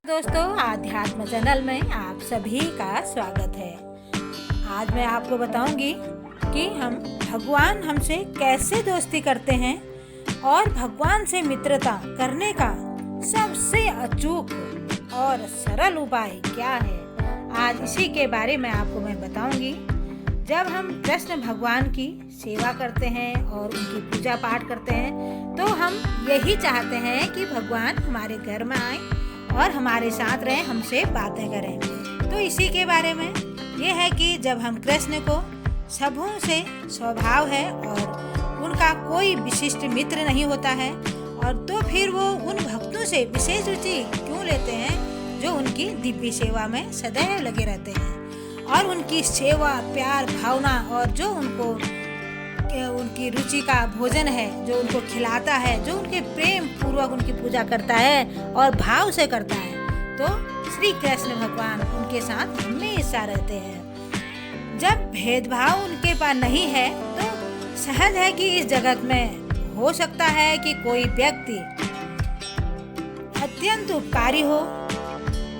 दोस्तों, आध्यात्म चैनल में आप सभी का स्वागत है। आज मैं आपको बताऊंगी कि भगवान हमसे कैसे दोस्ती करते हैं और भगवान से मित्रता करने का सबसे अचूक और सरल उपाय क्या है। आज इसी के बारे में आपको मैं बताऊंगी। जब हम कृष्ण भगवान की सेवा करते हैं और उनकी पूजा पाठ करते हैं तो हम यही चाहते हैं कि भगवान हमारे घर में आए और हमारे साथ रहें, हमसे बातें करें। तो इसी के बारे में ये है कि जब हम कृष्ण को सबों से स्वभाव है और उनका कोई विशिष्ट मित्र नहीं होता है, और तो फिर वो उन भक्तों से विशेष रुचि क्यों लेते हैं जो उनकी दिव्य सेवा में सदैव लगे रहते हैं और उनकी सेवा, प्यार, भावना और जो उनकी रुचि का भोजन है, जो उनको खिलाता है, जो उनके प्रेम पूर्वक उनकी पूजा करता है और भाव से करता है, तो श्री कृष्ण भगवान उनके साथ हमेशा रहते हैं। जब भेदभाव उनके पास नहीं है तो सहज है कि इस जगत में हो सकता है कि कोई व्यक्ति अत्यंत उपकारी हो,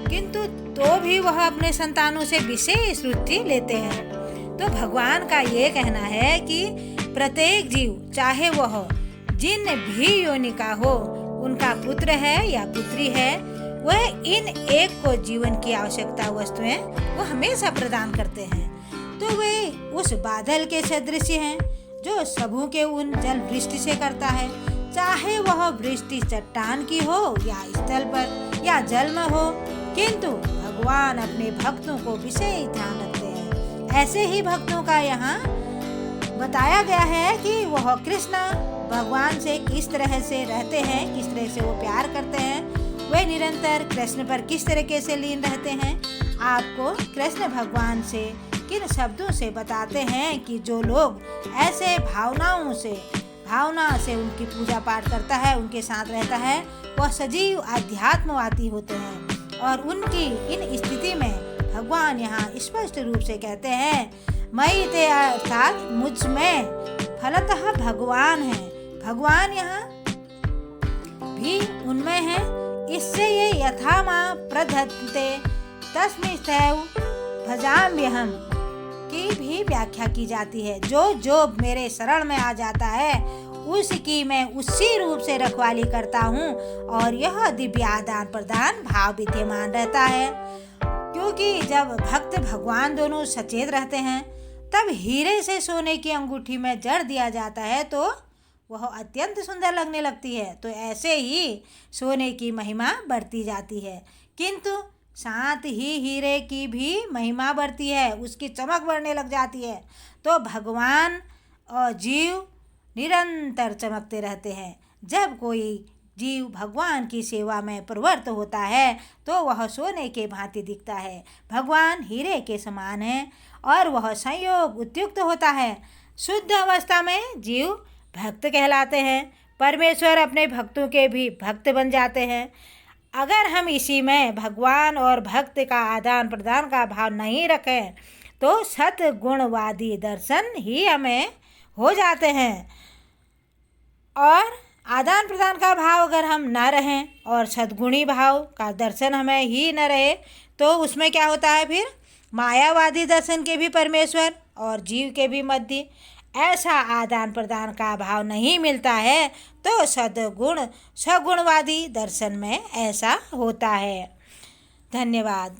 किंतु तो भी वह अपने संतानों से विशेष रुचि लेते हैं। तो भगवान का ये कहना है कि प्रत्येक जीव, चाहे वह जिन भी योनि का हो, उनका पुत्र है या पुत्री है, वह इन एक को जीवन की आवश्यकता वस्तुएं वो हमेशा प्रदान करते हैं। तो वे उस बादल के सदृश हैं जो सबों के उन जल वृष्टि से करता है, चाहे वह वृष्टि चट्टान की हो या स्थल पर या जल में हो, किंतु भगवान अपने भक्तों को विशेष ध्यान रखते हैं। ऐसे ही भक्तों का यहाँ बताया गया है कि वह कृष्ण भगवान से किस तरह से रहते हैं, किस तरह से वो प्यार करते हैं, वे निरंतर कृष्ण पर किस तरीके से लीन रहते हैं। आपको कृष्ण भगवान से किन शब्दों से बताते हैं कि जो लोग ऐसे भावना से उनकी पूजा पाठ करता है, उनके साथ रहता है, वह सजीव अध्यात्मवादी होते हैं। और उनकी इन स्थिति में भगवान यहाँ स्पष्ट रूप से कहते हैं, मयि ते, अर्थात मुझ में फलतः भगवान है। भगवान यहाँ भी उनमें है। इससे ये यथा मां प्रदत्ते तस्मिंस्तव भजाम्यहम् की भी व्याख्या की जाती है। जो मेरे शरण में आ जाता है उसकी मैं उसी रूप से रखवाली करता हूँ, और यह दिव्य आदान प्रदान भाव विद्यमान रहता है। क्योंकि जब भक्त भगवान दोनों सचेत रहते हैं, तब हीरे से सोने की अंगूठी में जड़ दिया जाता है तो वह अत्यंत सुंदर लगने लगती है। तो ऐसे ही सोने की महिमा बढ़ती जाती है, किंतु साथ ही हीरे की भी महिमा बढ़ती है, उसकी चमक बढ़ने लग जाती है। तो भगवान और जीव निरंतर चमकते रहते हैं। जब कोई जीव भगवान की सेवा में प्रवृत्त होता है तो वह सोने के भांति दिखता है। भगवान हीरे के समान है और वह संयोग उपयुक्त होता है। शुद्ध अवस्था में जीव भक्त कहलाते हैं। परमेश्वर अपने भक्तों के भी भक्त बन जाते हैं। अगर हम इसी में भगवान और भक्त का आदान प्रदान का भाव नहीं रखें तो सतगुणवादी दर्शन ही हमें हो जाते हैं। और आदान प्रदान का भाव अगर हम ना रहें और सद्गुणी भाव का दर्शन हमें ही न रहे तो उसमें क्या होता है, फिर मायावादी दर्शन के भी परमेश्वर और जीव के भी मध्य ऐसा आदान प्रदान का भाव नहीं मिलता है, तो सगुणवादी दर्शन में ऐसा होता है। धन्यवाद।